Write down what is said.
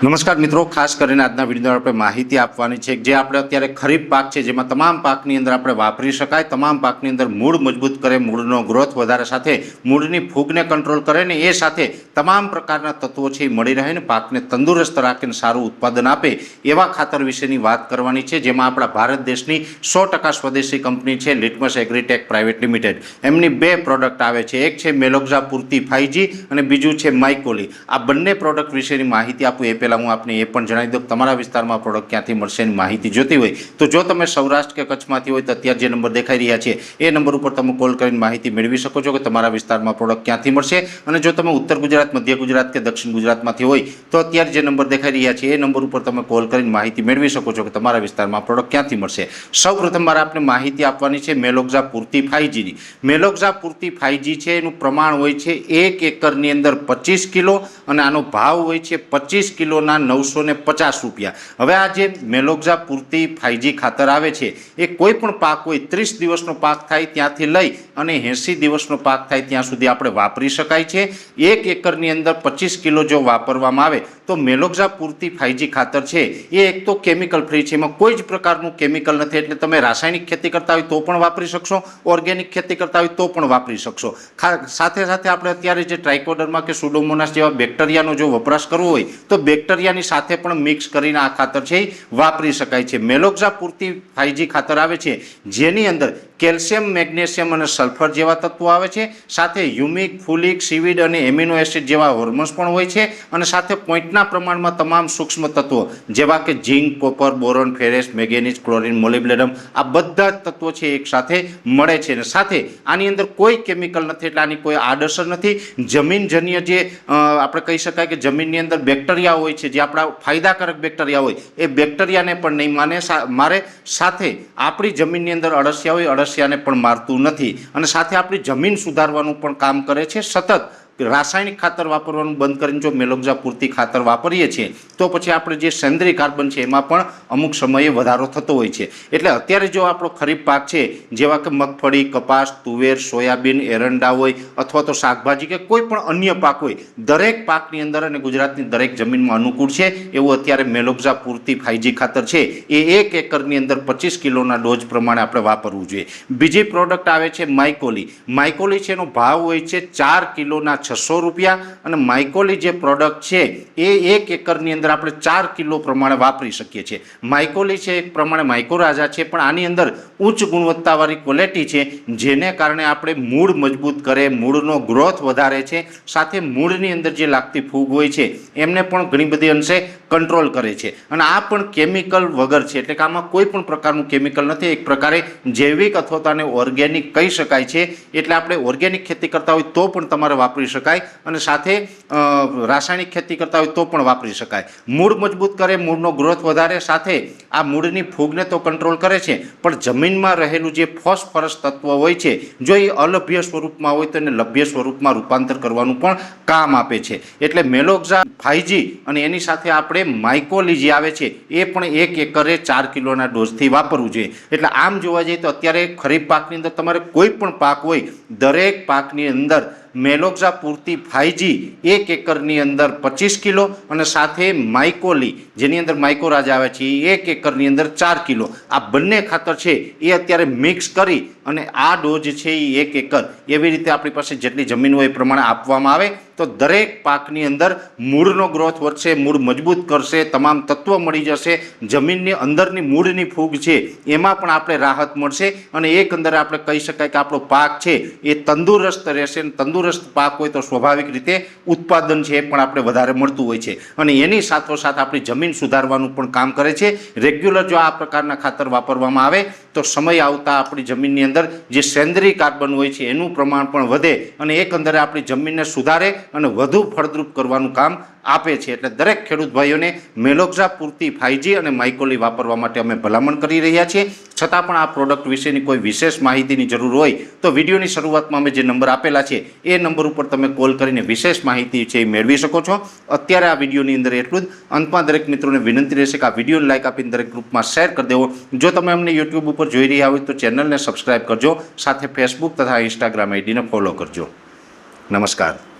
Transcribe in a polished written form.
નમસ્કાર મિત્રો, ખાસ કરીને આજના વિડીયોમાં આપણે માહિતી આપવાની છે જે આપણે અત્યારે ખરીફ પાક છે જેમાં તમામ પાકની અંદર આપણે વાપરી શકાય, તમામ પાકની અંદર મૂળ મજબૂત કરે, મૂળનો ગ્રોથ વધારે, સાથે મૂળની ફૂગને કંટ્રોલ કરે ને એ સાથે તમામ પ્રકારના તત્વો છે એ મળી રહે ને પાકને તંદુરસ્ત રાખીને સારું ઉત્પાદન આપે એવા ખાતર વિશેની વાત કરવાની છે, જેમાં આપણા ભારત દેશની 100% સ્વદેશી કંપની છે લિટમસ એગ્રીટેક પ્રાઇવેટ લિમિટેડ. એમની બે પ્રોડક્ટ આવે છે, એક છે મેલોક્ઝા પૂર્તિ 5G અને બીજું છે માઇકોલી. આ બંને પ્રોડક્ટ વિશેની માહિતી આપું એ પહેલાં હું આપને એ પણ જણાવી દઉં કે તમારા વિસ્તારમાં પ્રોડક્ટ ક્યાંથી મળશે એની માહિતી જોતી હોય તો જો તમે સૌરાષ્ટ્ર કે કચ્છમાંથી હોય તો અત્યારે જે નંબર દેખાઈ રહ્યા છે એ નંબર ઉપર તમે કોલ કરીને માહિતી મેળવી શકો છો કે તમારા વિસ્તારમાં પ્રોડક્ટ ક્યાંથી મળશે. અને જો તમે ઉત્તર ગુજરાત, મધ્ય ગુજરાત કે દક્ષિણ ગુજરાતમાંથી હોય તો અત્યારે જે નંબર દેખાઈ રહ્યા છે એ નંબર ઉપર તમે કોલ કરીને માહિતી મેળવી શકો છો કે તમારા વિસ્તારમાં પ્રોડક્ટ ક્યાંથી મળશે. સૌપ્રથમ મારે આપને માહિતી આપવાની છે મેલોક્ઝા પૂર્તિ 5Gની. મેલોક્ઝા પૂર્તિ 5G છે એનું પ્રમાણ હોય છે 1 એકરની અંદર 25 કિલો અને આનો ભાવ હોય છે 25 કિલોના 950 રૂપિયા. હવે આ જે મેલોક્ઝા પૂર્તિ 5G ખાતર આવે છે એ કોઈ પણ પાક હોય 30 દિવસનો પાક થાય ત્યાંથી લઈ અને 80 દિવસનો પાક થાય ત્યાં સુધી આપણે વાપરી શકાય છે. 1 એકરની અંદર 25 કિલો જો વાપરવામાં આવે તો મેલોક્ઝા પૂર્તિ 5G ખાતર છે એ એક તો કેમિકલ ફ્રી છે, એમાં કોઈ જ પ્રકારનું કેમિકલ નથી, એટલે તમે રાસાયણિક ખેતી કરતા હોય તો પણ વાપરી શકશો, ઓર્ગેનિક ખેતી કરતા હોય તો પણ વાપરી શકશો. સાથે સાથે આપણે અત્યારે જે ટ્રાઇકોડર્મા કે સુડોમોનાસ જેવા બેક્ટેરિયાનો જો વપરાશ કરવો હોય તો બેક્ટેરિયાની સાથે પણ મિક્સ કરીને આ ખાતર છે એ વાપરી શકાય છે. મેલોક્ઝા પૂર્તિ 5G ખાતર આવે છે જેની અંદર કેલ્શિયમ, મેગ્નેશિયમ અને સલ્ફર જેવા તત્વો આવે છે, સાથે હ્યુમિક, ફોલિક, સીવીડ અને એમિનો એસિડ જેવા હોર્મોન્સ પણ હોય છે, અને સાથે પોઈન્ટના પ્રમાણમાં તમામ સૂક્ષ્મ તત્વો જેવા કે zinc, copper, boron, ferrous, manganese, chlorine, molybdenum આ બધા જ તત્વો છે એક સાથે મળે છે. અને સાથે આની અંદર કોઈ કેમિકલ નથી, એટલે આની કોઈ આડઅસર નથી. જમીનજન્ય જે આપણે કહી શકાય કે જમીનની અંદર બેક્ટેરિયા હોય છે, જે આપણા ફાયદાકારક બેક્ટેરિયા હોય એ બેક્ટેરિયાને પણ નહીં મારે, સાથે આપણી જમીનની અંદર અળસિયા હોય અળસિયાને પણ મારતું નથી, અને સાથે આપણી જમીન સુધારવાનું પણ કામ કરે છે. સતત રાસાયણિક ખાતર વાપરવાનું બંધ કરીને જો મેલોક્ઝા પૂર્તિ ખાતર વાપરીએ છીએ તો પછી આપણે જે સેન્દ્રીય કાર્બન છે એમાં પણ અમુક સમયે વધારો થતો હોય છે. એટલે અત્યારે જો આપણો ખરીફ પાક છે જેવા કે મગફળી, કપાસ, તુવેર, સોયાબીન, એરંડા હોય અથવા તો શાકભાજી કે કોઈ પણ અન્ય પાક હોય, દરેક પાકની અંદર અને ગુજરાતની દરેક જમીનમાં અનુકૂળ છે એવું અત્યારે મેલોક્ઝા પૂર્તિ 5G ખાતર છે એ 1 એકરની અંદર 25 કિલોના ડોઝ પ્રમાણે આપણે વાપરવું જોઈએ. બીજી પ્રોડક્ટ આવે છે માઇકોલી. માઇકોલી છે એનો ભાવ હોય છે 4 કિલોના 600 રૂપિયા, અને માઇકોલી જે પ્રોડક્ટ છે એ 1 એકરની અંદર આપણે 4 કિલો પ્રમાણે વાપરી શકીએ છીએ. માઇકોલી છે એક પ્રમાણે માઇકોરાઝા છે, પણ આની અંદર ઉચ્ચ ગુણવત્તાવાળી ક્વોલિટી છે જેને કારણે આપણે મૂળ મજબૂત કરે, મૂળનો ગ્રોથ વધારે છે, સાથે મૂળની અંદર જે લાગતી ફૂગ હોય છે એમને પણ ઘણી બધી અંશે કંટ્રોલ કરે છે. અને આ પણ કેમિકલ વગર છે, એટલે કે આમાં કોઈ પણ પ્રકારનું કેમિકલ નથી, એક પ્રકારે જૈવિક અથવા તો આને ઓર્ગેનિક કહી શકાય છે. એટલે આપણે ઓર્ગેનિક ખેતી કરતા હોય તો પણ તમારે વાપરી શકાય, અને સાથે રાસાયણિક ખેતી કરતા હોય તો પણ વાપરી શકાય. મૂળ મજબૂત કરે, મૂળનો ગ્રોથ વધારે, સાથે આ મૂળની ફૂગને તો કંટ્રોલ કરે છે, પણ જમીનમાં રહેલું જે ફોસ્ફરસ તત્વ હોય છે જો એ અલભ્ય સ્વરૂપમાં હોય તો એને લભ્ય સ્વરૂપમાં રૂપાંતર કરવાનું પણ કામ આપે છે. એટલે મેલોક્ઝા 5G અને એની સાથે આપણે માઇકોલી જે આવે છે એ પણ 1 એકરે 4 કિલોના ડોઝથી વાપરવું જોઈએ. એટલે આમ જોવા જઈએ તો અત્યારે ખરીફ પાકની અંદર તમારે કોઈ પણ પાક હોય દરેક પાકની અંદર મેલોક્ઝા પૂર્તિ 5G 1 એકરની અંદર 25 કિલો અને સાથે માઇકોલી જેની અંદર માઇકોરાઝા આવે છે એ 1 એકરની અંદર 4 કિલો આ બંને ખાતર છે એ અત્યારે મિક્સ કરી અને આ ડોઝ છે એ 1 એકર એવી રીતે આપણી પાસે જેટલી જમીન હોય એ પ્રમાણે આપવામાં આવે તો દરેક પાકની અંદર મૂળનો ગ્રોથ વધશે, મૂળ મજબૂત કરશે, તમામ તત્વો મળી જશે, જમીનની અંદરની મૂળની ફૂગ છે એમાં પણ આપણે રાહત મળશે, અને એકંદરે આપણે કહી શકાય કે આપણો પાક છે એ તંદુરસ્ત રહેશે. તંદુરસ્ત પાક હોય તો સ્વાભાવિક રીતે ઉત્પાદન છે એ પણ આપણે વધારે મળતું હોય છે, અને એની સાથોસાથ આપણી જમીન સુધારવાનું પણ કામ કરે છે. રેગ્યુલર જો આ પ્રકારના ખાતર વાપરવામાં આવે તો સમય આવતા આપણી જમીનની અંદર જે સેન્દ્રીય કાર્બન હોય છે એનું પ્રમાણ પણ વધે, અને એકંદરે આપણી જમીનને સુધારે અને વધુ ફળદ્રુપ કરવાનું કામ આપે છે. એટલે દરેક ખેડૂત ભાઈઓને મેલોક્ઝા પૂર્તિ 5G અને માઇકોલી વાપરવા માટે અમે ભલામણ કરી રહ્યા છીએ. છતાં પણ આ પ્રોડક્ટ વિશેની કોઈ વિશેષ માહિતીની જરૂર હોય તો વિડીયોની શરૂઆતમાં અમે જે નંબર આપેલા છે એ નંબર ઉપર તમે કોલ કરીને વિશેષ માહિતી છે એ મેળવી શકો છો. અત્યારે આ વિડીયોની અંદર એટલું જ. અંતમાં દરેક મિત્રોને વિનંતી રહેશે કે આ વિડીયોને લાઇક આપીને દરેક ગ્રુપમાં શેર કરી દેવો. જો તમે અમને યુટ્યુબ ઉપર જોઈ રહ્યા હોય તો ચેનલને સબસ્ક્રાઈબ કરજો, સાથે ફેસબુક તથા ઇન્સ્ટાગ્રામ આઈડીને ફોલો કરજો. નમસ્કાર.